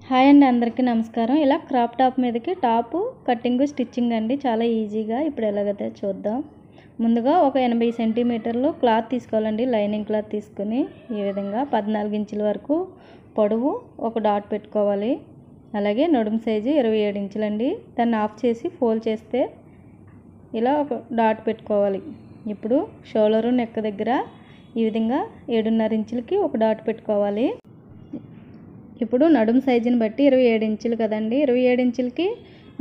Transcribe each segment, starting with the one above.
Hi అండి, అందరికీ నమస్కారం. ఇలా క్రాప్ టాప్ మీదకి టాపు కటింగ్ స్టిచ్చింగ్ అండి, చాలా ఈజీగా ఇప్పుడు ఎలాగైతే చూద్దాం. ముందుగా ఒక 80 సెంటీమీటర్లు క్లాత్ తీసుకోవాలండి. లైనింగ్ క్లాత్ తీసుకుని ఈ విధంగా 14 ఇంచుల వరకు పొడవు ఒక డాట్ పెట్టుకోవాలి. అలాగే నడుము సైజు 27 ఇంచులండి. దాన్ని ఆఫ్ చేసి ఫోల్డ్ చేస్తే ఇలా ఒక డాట్ పెట్టుకోవాలి. ఇప్పుడు షోల్డరు నెక్ దగ్గర ఈ విధంగా 7.5 ఇంచులకి ఒక డాట్ పెట్టుకోవాలి. ఇప్పుడు నడుము సైజుని బట్టి 27 ఇంచులు కదండి, 27 ఇంచులకి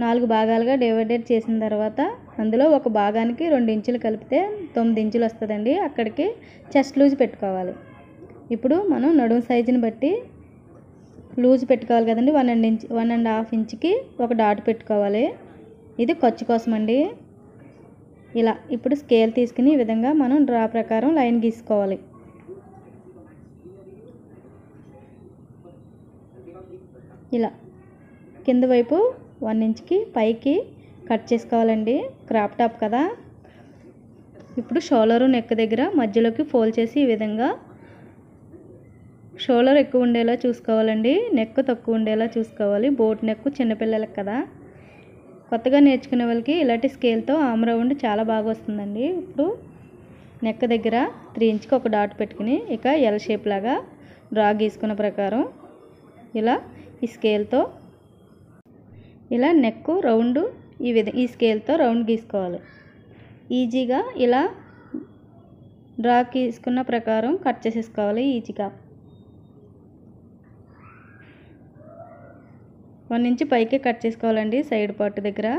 4 భాగాలుగా డివైడెడ్ చేసిన తర్వాత అందులో ఒక భాగానికి 2 ఇంచులు కలిపితే 9 ఇంచులు వస్తుందండి. అక్కడికి చెస్ట్ లూజ్ పెట్టుకోవాలి. ఇప్పుడు మనం నడుము సైజుని బట్టి లూజ్ పెట్టుకోవాలి కదండి. 1.5 ఇంచుకి ఒక డాట్ పెట్టుకోవాలి. ఇది ఖర్చు కోసం అండి. ఇలా ఇప్పుడు స్కేల్ తీసుకుని ఈ విధంగా మనం డ్రా ప్రకారం లైన్ గీసుకోవాలి. ఇలా కింద వైపు 1 ఇంచుకి పైకి కట్ చేసుకోవాలండి. క్రాప్ టాప్ కదా. ఇప్పుడు షోల్డరు నెక్ దగ్గర మధ్యలోకి ఫోల్డ్ చేసి ఈ విధంగా షోల్డర్ ఎక్కువ ఉండేలా చూసుకోవాలండి, నెక్ తక్కువ ఉండేలా చూసుకోవాలి. బోట్ నెక్ చిన్నపిల్లలకి కదా. కొత్తగా నేర్చుకునే వాళ్ళకి ఇలాంటి స్కేల్తో ఆర్మ్ రౌండ్ చాలా బాగా వస్తుందండి. ఇప్పుడు నెక్ దగ్గర 3 ఇంచుకి ఒక డాట్ పెట్టుకుని ఇక ఎల్ షేప్ లాగా డ్రా గీసుకున్న ప్రకారం ఇలా ఈ స్కేల్తో ఇలా నెక్ రౌండ్ ఈ స్కేల్తో రౌండ్ గీసుకోవాలి. ఈజీగా ఇలా డ్రా గీసుకున్న ప్రకారం కట్ చేసేసుకోవాలి. ఈజీగా 1 ఇంచు పైకి కట్ చేసుకోవాలండి. సైడ్ పార్ట్ దగ్గర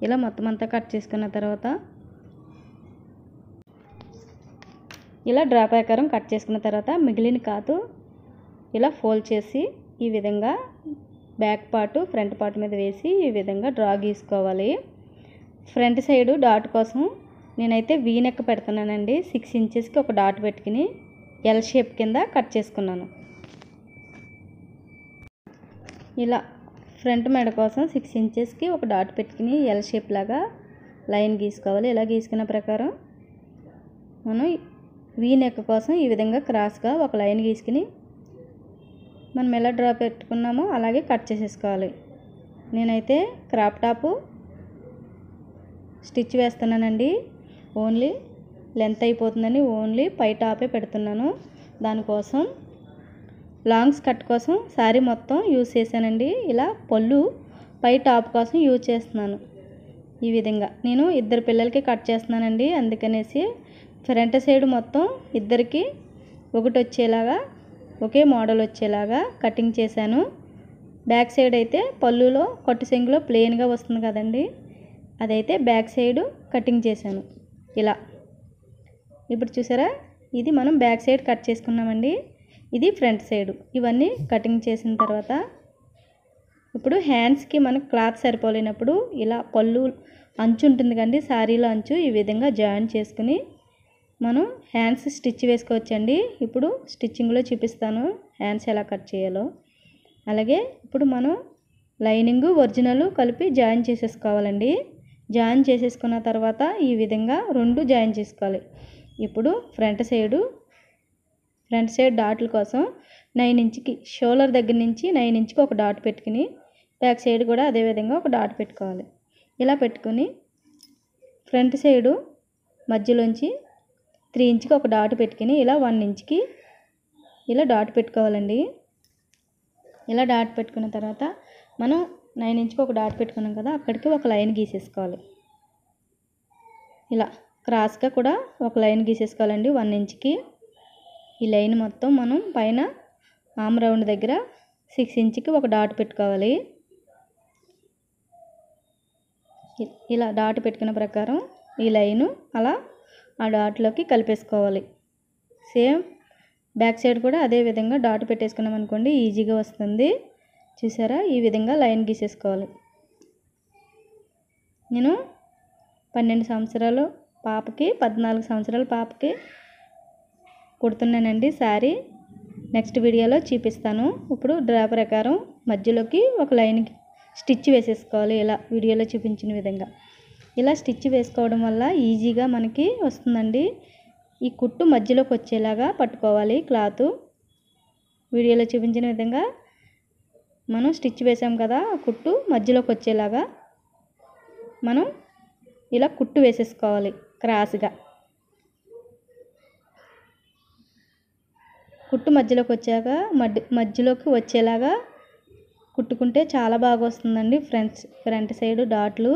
ఇలా మొత్తం అంతా కట్ చేసుకున్న తర్వాత ఇలా డ్రా ప్రకారం కట్ చేసుకున్న తర్వాత మిగిలిన కాదు ఇలా ఫోల్డ్ చేసి ఈ విధంగా బ్యాక్ పార్ట్ ఫ్రంట్ పార్ట్ మీద వేసి ఈ విధంగా డ్రా గీసుకోవాలి. ఫ్రంట్ సైడు డాట్ కోసం నేనైతే వీ నెక్ పెడుతున్నానండి. 6 ఇంచెస్కి ఒక డాట్ పెట్టుకుని ఎల్ షేప్ కింద కట్ చేసుకున్నాను. ఇలా ఫ్రంట్ మెడ కోసం 6 ఇంచెస్కి ఒక డాట్ పెట్టుకుని ఎల్ షేప్ లాగా లైన్ గీసుకోవాలి. ఇలా గీసుకున్న ప్రకారం మనం వీ నెక్ కోసం ఈ విధంగా క్రాస్గా ఒక లైన్ గీసుకుని మనం ఎలా డ్రా పెట్టుకున్నామో అలాగే కట్ చేసేసుకోవాలి. నేనైతే క్రాప్ టాపు స్టిచ్ వేస్తున్నానండి. ఓన్లీ లెంత్ అయిపోతుందని ఓన్లీ పై టాపే పెడుతున్నాను. దానికోసం లాంగ్స్ కట్ కోసం శారీ మొత్తం యూజ్ చేశానండి. ఇలా పళ్ళు పై టాప్ కోసం యూజ్ చేస్తున్నాను. ఈ విధంగా నేను 2 పిల్లలకి కట్ చేస్తున్నానండి. అందుకనేసి ఫ్రంట్ సైడ్ మొత్తం ఇద్దరికి ఒకటి వచ్చేలాగా ఒకే మోడల్ వచ్చేలాగా కటింగ్ చేశాను. బ్యాక్ సైడ్ అయితే పళ్ళులో కట్టు సెంగులో ప్లెయిన్గా వస్తుంది కదండి, అదైతే బ్యాక్ సైడ్ కటింగ్ చేశాను. ఇలా ఇప్పుడు చూసారా, ఇది మనం బ్యాక్ సైడ్ కట్ చేసుకున్నామండి. ఇది ఫ్రంట్ సైడ్. ఇవన్నీ కటింగ్ చేసిన తర్వాత ఇప్పుడు హ్యాండ్స్కి మనకు క్లాత్ సరిపోలేనప్పుడు ఇలా పళ్ళు అంచు ఉంటుంది కండి, శారీలో అంచు ఈ విధంగా జాయిన్ చేసుకుని మనం హ్యాండ్స్ స్టిచ్ వేసుకోవచ్చండి. ఇప్పుడు స్టిచ్చింగ్లో చూపిస్తాను హ్యాండ్స్ ఎలా కట్ చేయాలో. అలాగే ఇప్పుడు మనం లైనింగ్ ఒరిజినల్ కలిపి జాయిన్ చేసేసుకోవాలండి. జాయిన్ చేసేసుకున్న తర్వాత ఈ విధంగా 2 జాయిన్ చేసుకోవాలి. ఇప్పుడు ఫ్రంట్ సైడ్ డాట్ల కోసం 9 ఇంచుకి షోల్డర్ దగ్గర నుంచి 9 ఇంచుకి ఒక డాట్ పెట్టుకుని బ్యాక్ సైడ్ కూడా అదే విధంగా ఒక డాట్ పెట్టుకోవాలి. ఇలా పెట్టుకుని ఫ్రంట్ సైడు మధ్యలోంచి 3 ఇంచుకి ఒక డాట్ పెట్టుకుని ఇలా 1 ఇంచుకి ఇలా డాట్ పెట్టుకోవాలండి. ఇలా డాట్ పెట్టుకున్న తర్వాత మనం 9 ఇంచుకి ఒక డాట్ పెట్టుకున్నాం కదా, అక్కడికి ఒక లైన్ గీసేసుకోవాలి. ఇలా క్రాస్గా కూడా ఒక లైన్ గీసేసుకోవాలండి 1 ఇంచుకి. ఈ లైన్ మొత్తం మనం పైన ఆర్మ్ రౌండ్ దగ్గర 6 ఇంచుకి ఒక డాట్ పెట్టుకోవాలి. ఇలా డాట్ పెట్టుకున్న ప్రకారం ఈ లైను అలా ఆ డాట్లోకి కలిపేసుకోవాలి. సేమ్ బ్యాక్ సైడ్ కూడా అదే విధంగా డాట్ పెట్టేసుకున్నాం అనుకోండి, ఈజీగా వస్తుంది. చూసారా, ఈ విధంగా లైన్ గీసేసుకోవాలి. నేను 12 సంవత్సరాలు పాపకి 14 సంవత్సరాల పాపకి కుడుతున్నానండి శారీ. నెక్స్ట్ వీడియోలో చూపిస్తాను. ఇప్పుడు డ్రా ప్రకారం మధ్యలోకి ఒక లైన్ స్టిచ్ వేసేసుకోవాలి. ఇలా వీడియోలో చూపించిన విధంగా ఇలా స్టిచ్ వేసుకోవడం వల్ల ఈజీగా మనకి వస్తుందండి. ఈ కుట్టు మధ్యలోకి వచ్చేలాగా పట్టుకోవాలి క్లాత్. వీడియోలో చూపించిన విధంగా మనం స్టిచ్ వేసాం కదా, కుట్టు మధ్యలోకి వచ్చేలాగా మనం ఇలా కుట్టు వేసేసుకోవాలి. క్రాస్గా కుట్టు మధ్యలోకి వచ్చాక మధ్యలోకి వచ్చేలాగా కుట్టుకుంటే చాలా బాగా వస్తుందండి ఫ్రంట్ సైడ్ డాట్లు.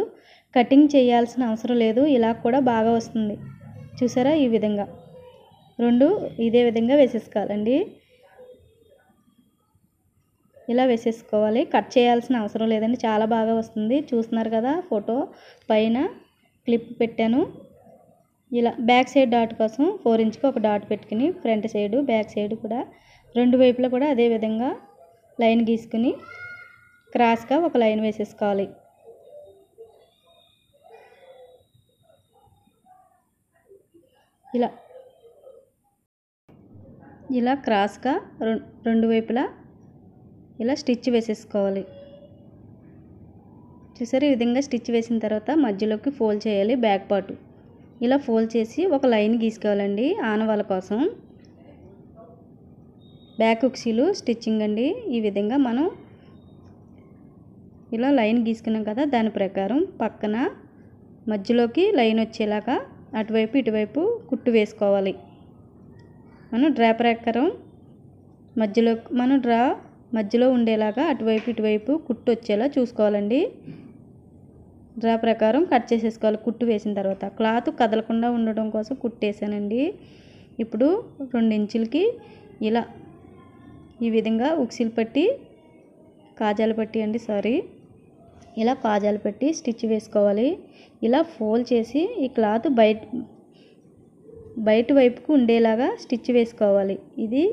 కటింగ్ చేయాల్సిన అవసరం లేదు, ఇలా కూడా బాగా వస్తుంది. చూసారా, ఈ విధంగా రెండు ఇదే విధంగా వేసేసుకోవాలండి. ఇలా వేసేసుకోవాలి, కట్ చేయాల్సిన అవసరం లేదండి, చాలా బాగా వస్తుంది. చూస్తున్నారు కదా, ఫోటో పైన క్లిప్ పెట్టాను. ఇలా బ్యాక్ సైడ్ డాట్ కోసం 4 ఇంచ్కి ఒక డాట్ పెట్టుకుని ఫ్రంట్ సైడు బ్యాక్ సైడ్ కూడా రెండు వైపులా కూడా అదే విధంగా లైన్ గీసుకుని క్రాస్గా ఒక లైన్ వేసేసుకోవాలి. ఇలా క్రాస్గా రెండు వైపులా ఇలా స్టిచ్ వేసేసుకోవాలి. చూసారు, ఈ విధంగా స్టిచ్ వేసిన తర్వాత మధ్యలోకి ఫోల్డ్ చేయాలి. బ్యాక్ పార్ట్ ఇలా ఫోల్డ్ చేసి ఒక లైన్ గీసుకోవాలండి ఆనవాళ్ళ కోసం. బ్యాక్ ఉక్సీలు స్టిచ్చింగ్ అండి. ఈ విధంగా మనం ఇలా లైన్ గీసుకున్నాం కదా, దాని ప్రకారం పక్కన మధ్యలోకి లైన్ వచ్చేలాగా అటువైపు ఇటువైపు కుట్టు వేసుకోవాలి. మనం డ్రా ప్రకారం మధ్యలో ఉండేలాగా అటువైపు ఇటువైపు కుట్టు వచ్చేలా చూసుకోవాలండి. డ్రా ప్రకారం కట్ చేసేసుకోవాలి. కుట్టు వేసిన తర్వాత క్లాత్ కదలకుండా ఉండడం కోసం కుట్టేసానండి. ఇప్పుడు 2 ఇంచులకి ఇలా ఈ విధంగా ఉక్సిల్ పట్టి కాజాలు పట్టి ఇలా కాజాలు పెట్టి స్టిచ్ వేసుకోవాలి. ఇలా ఫోల్డ్ చేసి ఈ క్లాత్ బయట వైపుకు ఉండేలాగా స్టిచ్ వేసుకోవాలి. ఇది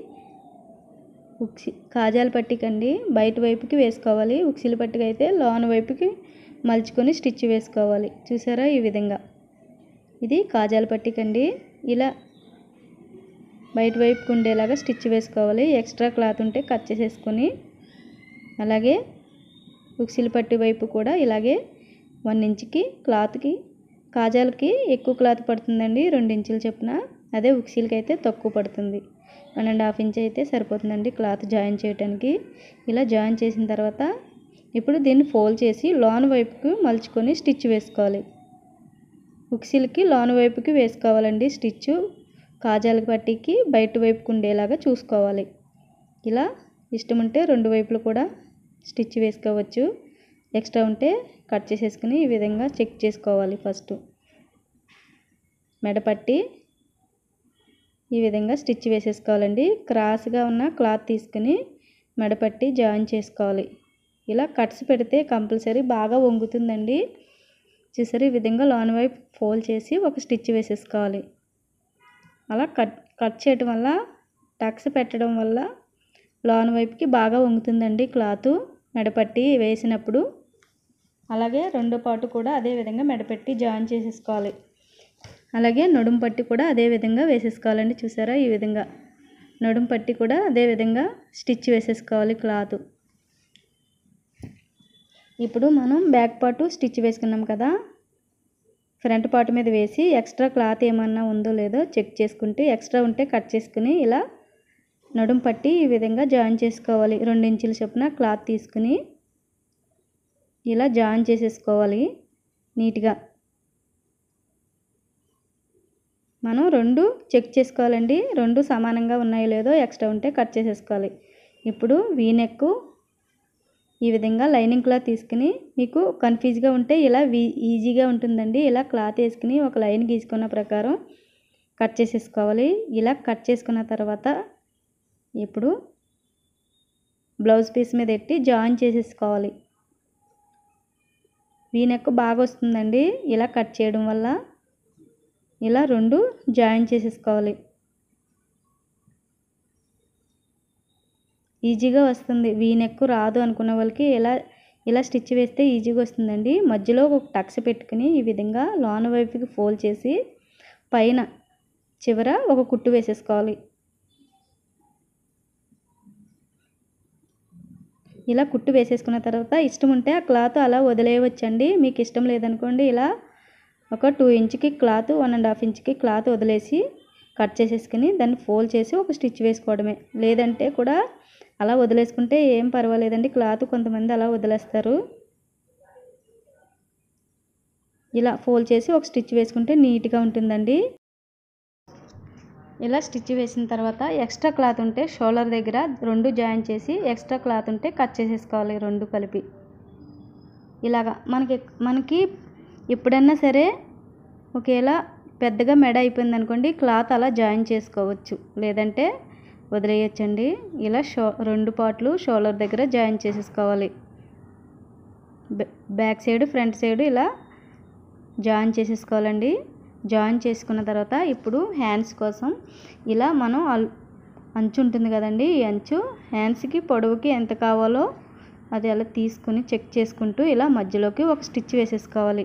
కాజాల పట్టికండి బయట వైపుకి వేసుకోవాలి. ఉక్సిల్ పట్టికి అయితే లోన వైపుకి మలుచుకొని స్టిచ్ వేసుకోవాలి. చూసారా, ఈ విధంగా ఇది కాజాల పట్టికండి. ఇలా బయట వైపుకు ఉండేలాగా స్టిచ్ వేసుకోవాలి. ఎక్స్ట్రా క్లాత్ ఉంటే కట్ చేసేసుకొని, అలాగే ఉక్సిల్ పట్టి వైపు కూడా ఇలాగే 1 ఇంచుకి క్లాత్కి కాజాలకి ఎక్కువ క్లాత్ పడుతుందండి, 2 ఇంచులు చొప్పున. అదే ఉక్సిల్కి అయితే తక్కువ పడుతుంది, 1.5 ఇంచ్ అయితే సరిపోతుందండి క్లాత్ జాయిన్ చేయడానికి. ఇలా జాయిన్ చేసిన తర్వాత ఇప్పుడు దీన్ని ఫోల్డ్ చేసి లోన వైపుకు మలుచుకొని స్టిచ్ వేసుకోవాలి. ఉక్సిల్కి లోన వైపుకి వేసుకోవాలండి స్టిచ్. కాజాల పట్టీకి బయట వైపుకు ఉండేలాగా చూసుకోవాలి. ఇలా ఇష్టం ఉంటే 2 వైపులు కూడా స్టిచ్ వేసుకోవచ్చు. ఎక్స్ట్రా ఉంటే కట్ చేసేసుకుని ఈ విధంగా చెక్ చేసుకోవాలి. ఫస్ట్ మెడపట్టి ఈ విధంగా స్టిచ్ వేసేసుకోవాలండి. క్రాస్గా ఉన్న క్లాత్ తీసుకుని మెడపట్టి జాయిన్ చేసుకోవాలి. ఇలా కట్స్ పెడితే కంపల్సరీ బాగా వంగుతుందండి. చూసారు, ఈ విధంగా లోన వైపు ఫోల్డ్ చేసి ఒక స్టిచ్ వేసేసుకోవాలి. అలా కట్ చేయడం వల్ల టక్స్ పెట్టడం వల్ల లోన వైపుకి బాగా వంగుతుందండి క్లాత్ మెడపట్టి వేసినప్పుడు. అలాగే రెండో పార్ట్ కూడా అదే విధంగా మెడపెట్టి జాయిన్ చేసేసుకోవాలి. అలాగే నడుము పట్టి కూడా అదే విధంగా వేసేసుకోవాలండి. చూసారా, ఈ విధంగా నడుము పట్టి కూడా అదే విధంగా స్టిచ్ వేసేసుకోవాలి క్లాత్. ఇప్పుడు మనం బ్యాక్ పార్ట్ స్టిచ్ వేసుకున్నాం కదా, ఫ్రంట్ పార్ట్ మీద వేసి ఎక్స్ట్రా క్లాత్ ఏమన్నా ఉందో లేదో చెక్ చేసుకుంటే ఎక్స్ట్రా ఉంటే కట్ చేసుకుని ఇలా నడుము పట్టి ఈ విధంగా జాయిన్ చేసుకోవాలి. 2 ఇంచుల చొప్పున క్లాత్ తీసుకుని ఇలా జాయిన్ చేసేసుకోవాలి నీట్గా. మనం 2 చెక్ చేసుకోవాలండి, 2 సమానంగా ఉన్నాయో లేదో, ఎక్స్ట్రా ఉంటే కట్ చేసేసుకోవాలి. ఇప్పుడు వీ నెక్ ఈ విధంగా లైనింగ్ క్లాత్ తీసుకుని, మీకు కన్ఫ్యూజ్గా ఉంటే ఇలా ఈజీగా ఉంటుందండి. ఇలా క్లాత్ వేసుకుని ఒక లైన్ గీసుకున్న ప్రకారం కట్ చేసేసుకోవాలి. ఇలా కట్ చేసుకున్న తర్వాత ఇప్పుడు బ్లౌజ్ పీస్ మీద పెట్టి జాయిన్ చేసేసుకోవాలి. వీ నెక్ బాగా వస్తుందండి ఇలా కట్ చేయడం వల్ల. ఇలా 2 జాయిన్ చేసేసుకోవాలి. ఈజీగా వస్తుంది. వీ నెక్ రాదు అనుకున్న వాళ్ళకి ఇలా స్టిచ్ వేస్తే ఈజీగా వస్తుందండి. మధ్యలో ఒక టక్స్ పెట్టుకుని ఈ విధంగా లోన వైపుకి ఫోల్డ్ చేసి పైన చివర ఒక కుట్టు వేసేసుకోవాలి. ఇలా కుట్టు వేసేసుకున్న తర్వాత ఇష్టం ఉంటే ఆ క్లాత్ అలా వదిలేయవచ్చండి. మీకు ఇష్టం లేదనుకోండి ఇలా ఒక 2 ఇంచుకి క్లాత్ 1.5 ఇంచుకి క్లాత్ వదిలేసి కట్ చేసేసుకుని దాన్ని ఫోల్డ్ చేసి ఒక స్టిచ్ వేసుకోవడమే. లేదంటే కూడా అలా వదిలేసుకుంటే ఏం పర్వాలేదండి. క్లాత్ కొంతమంది అలా వదిలేస్తారు. ఇలా ఫోల్డ్ చేసి ఒక స్టిచ్ వేసుకుంటే నీట్గా ఉంటుందండి. ఇలా స్టిచ్ వేసిన తర్వాత ఎక్స్ట్రా క్లాత్ ఉంటే షోల్డర్ దగ్గర 2 జాయిన్ చేసి ఎక్స్ట్రా క్లాత్ ఉంటే కట్ చేసేసుకోవాలి 2 కలిపి. ఇలాగా మనకి ఎప్పుడన్నా సరే ఒకేలా పెద్దగా మెడ అయిపోయింది అనుకోండి, క్లాత్ అలా జాయిన్ చేసుకోవచ్చు, లేదంటే వదిలేయచ్చండి. ఇలా 2 పార్ట్లు షోల్డర్ దగ్గర జాయిన్ చేసేసుకోవాలి. బ్యాక్ సైడ్ ఫ్రంట్ సైడ్ ఇలా జాయిన్ చేసేసుకోవాలండి. జాయిన్ చేసుకున్న తర్వాత ఇప్పుడు హ్యాండ్స్ కోసం ఇలా మనం అంచు ఉంటుంది కదండి, ఈ అంచు హ్యాండ్స్కి పొడవుకి ఎంత కావాలో అది అలా తీసుకుని చెక్ చేసుకుంటూ ఇలా మధ్యలోకి ఒక స్టిచ్ వేసేసుకోవాలి.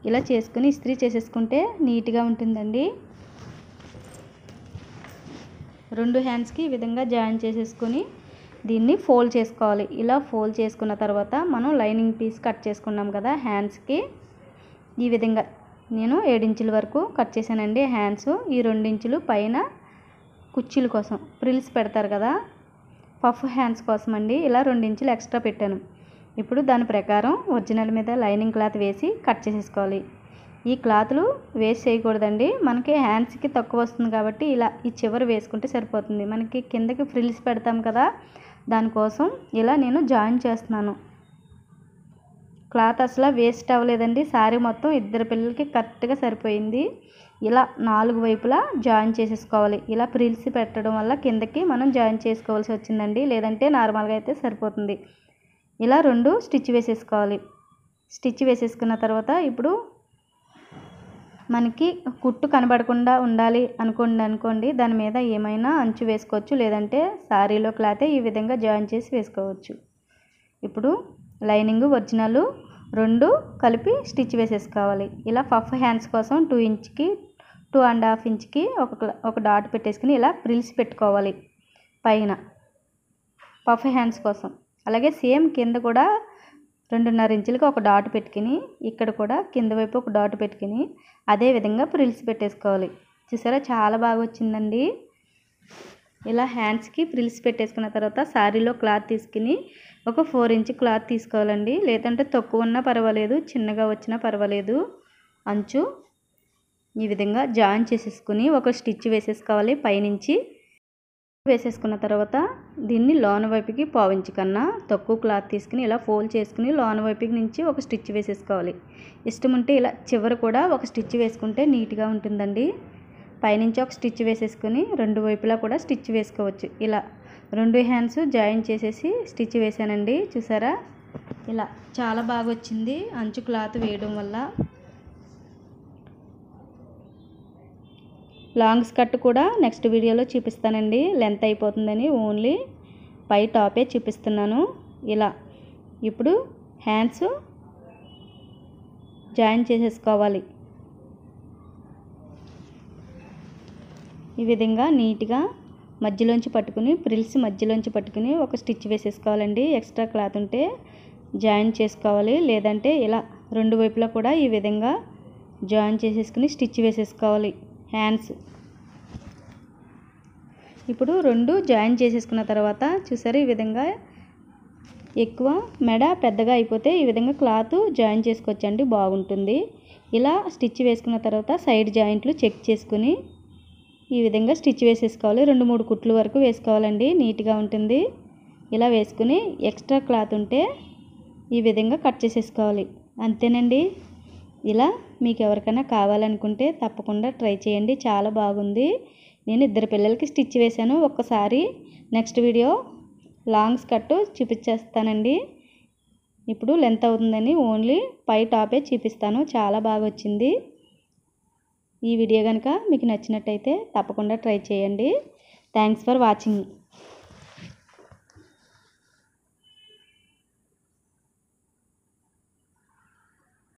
ఇలా చేసుకుని ఇస్త్రీ చేసేసుకుంటే నీట్గా ఉంటుందండి. 2 హ్యాండ్స్కి ఈ విధంగా జాయిన్ చేసేసుకొని దీన్ని ఫోల్డ్ చేసుకోవాలి. ఇలా ఫోల్డ్ చేసుకున్న తర్వాత మనం లైనింగ్ పీస్ కట్ చేసుకున్నాం కదా హ్యాండ్స్కి, ఈ విధంగా నేను 7 ఇంచుల వరకు కట్ చేశానండి హ్యాండ్స్. ఈ 2 ఇంచులు పైన కుర్చీల కోసం ప్రిల్స్ పెడతారు కదా, పఫ్ హ్యాండ్స్ కోసం అండి, ఇలా 2 ఇంచులు ఎక్స్ట్రా పెట్టాను. ఇప్పుడు దాని ప్రకారం ఒరిజినల్ మీద లైనింగ్ క్లాత్ వేసి కట్ చేసేసుకోవాలి. ఈ క్లాత్లు వేస్ట్ చేయకూడదండి, మనకి హ్యాండ్స్కి తక్కువ వస్తుంది కాబట్టి ఇలా ఈ చివరి వేసుకుంటే సరిపోతుంది. మనకి కిందకి ఫ్రిల్స్ పెడతాం కదా, దానికోసం ఇలా నేను జాయిన్ చేస్తున్నాను. క్లాత్ అసలు వేస్ట్ అవ్వలేదండి. శారీ మొత్తం 2 పిల్లలకి కరెక్ట్గా సరిపోయింది. ఇలా 4 వైపులా జాయిన్ చేసేసుకోవాలి. ఇలా ప్రిల్స్ పెట్టడం వల్ల కిందకి మనం జాయిన్ చేసుకోవాల్సి వచ్చిందండి, లేదంటే నార్మల్గా అయితే సరిపోతుంది. ఇలా 2 స్టిచ్ వేసేసుకోవాలి. స్టిచ్ వేసేసుకున్న తర్వాత ఇప్పుడు మనకి కుట్టు కనబడకుండా ఉండాలి అనుకోండి, దాని మీద ఏమైనా అంచు వేసుకోవచ్చు, లేదంటే శారీలో క్లాతే ఈ విధంగా జాయిన్ చేసి వేసుకోవచ్చు. ఇప్పుడు లైనింగ్ ఒరిజినల్ 2 కలిపి స్టిచ్ వేసేసుకోవాలి. ఇలా పఫ్ హ్యాండ్స్ కోసం 2 ఇంచ్కి 2.5 ఇంచ్కి ఒక డాట్ పెట్టేసుకుని ఇలా ప్రిల్స్ పెట్టుకోవాలి పైన పఫ్ హ్యాండ్స్ కోసం. అలాగే సేమ్ కింద కూడా 2.5 ఇంచులకి ఒక డాట్ పెట్టుకుని ఇక్కడ కూడా కింద వైపు ఒక డాట్ పెట్టుకుని అదే విధంగా ప్రిల్స్ పెట్టేసుకోవాలి. చూసారా చాలా బాగా వచ్చిందండి. ఇలా హ్యాండ్స్కి ప్రిల్స్ పెట్టేసుకున్న తర్వాత శారీలో క్లాత్ తీసుకుని ఒక 4 ఇంచ్ క్లాత్ తీసుకోవాలండి, లేదంటే తక్కువ ఉన్నా పర్వాలేదు, చిన్నగా వచ్చినా పర్వాలేదు. అంచు ఈ విధంగా జాయిన్ చేసేసుకుని ఒక స్టిచ్ వేసేసుకోవాలి పైనుంచి. వేసేసుకున్న తర్వాత దీన్ని లోన వైపుకి 1/4 ఇంచ్ కన్నా తక్కువ క్లాత్ తీసుకుని ఇలా ఫోల్డ్ చేసుకుని లోన వైపుకి నుంచి ఒక స్టిచ్ వేసేసుకోవాలి. ఇష్టం ఉంటే ఇలా చివర కూడా ఒక స్టిచ్ వేసుకుంటే నీట్గా ఉంటుందండి. పైనుంచి ఒక స్టిచ్ వేసేసుకుని 2 వైపులా కూడా స్టిచ్ వేసుకోవచ్చు. ఇలా 2 హ్యాండ్స్ జాయిన్ చేసేసి స్టిచ్ వేసానండి. చూసారా ఇలా చాలా బాగా వచ్చింది అంచు క్లాత్ వేయడం వల్ల. లాంగ్ స్కర్ట్ కూడా నెక్స్ట్ వీడియోలో చూపిస్తానండి, లెంత్ అయిపోతుందని ఓన్లీ పై టాపే చూపిస్తున్నాను. ఇలా ఇప్పుడు హ్యాండ్స్ జాయిన్ చేసేసుకోవాలి. ఈ విధంగా నీట్గా మధ్యలోంచి పట్టుకుని ప్రిల్స్ మధ్యలోంచి పట్టుకుని ఒక స్టిచ్ వేసేసుకోవాలండి. ఎక్స్ట్రా క్లాత్ ఉంటే జాయిన్ చేసుకోవాలి, లేదంటే ఇలా 2 వైపులా కూడా ఈ విధంగా జాయిన్ చేసేసుకుని స్టిచ్ వేసేసుకోవాలి హ్యాండ్స్. ఇప్పుడు 2 జాయిన్ చేసేసుకున్న తర్వాత చూసారు ఈ విధంగా ఎక్కువ మెడ పెద్దగా అయిపోతే ఈ విధంగా క్లాత్ జాయిన్ చేసుకోవచ్చండి, బాగుంటుంది. ఇలా స్టిచ్ వేసుకున్న తర్వాత సైడ్ జాయింట్లు చెక్ చేసుకుని ఈ విధంగా స్టిచ్ వేసేసుకోవాలి. 2-3 కుట్లు వరకు వేసుకోవాలండి, నీట్గా ఉంటుంది. ఇలా వేసుకుని ఎక్స్ట్రా క్లాత్ ఉంటే ఈ విధంగా కట్ చేసేసుకోవాలి. అంతేనండి. ఇలా మీకు ఎవరికైనా కావాలనుకుంటే తప్పకుండా ట్రై చేయండి, చాలా బాగుంది. నేను 2 పిల్లలకి స్టిచ్ వేశాను. ఒక్కసారి నెక్స్ట్ వీడియో లాంగ్ స్కర్ట్ చూపించేస్తానండి. ఇప్పుడు లెంత్ అవుతుందని ఓన్లీ పై టాపే చూపిస్తాను, చాలా బాగా వచ్చింది. ఈ వీడియో కనుక మీకు నచ్చినట్టయితే తప్పకుండా ట్రై చేయండి. Thanks for watching.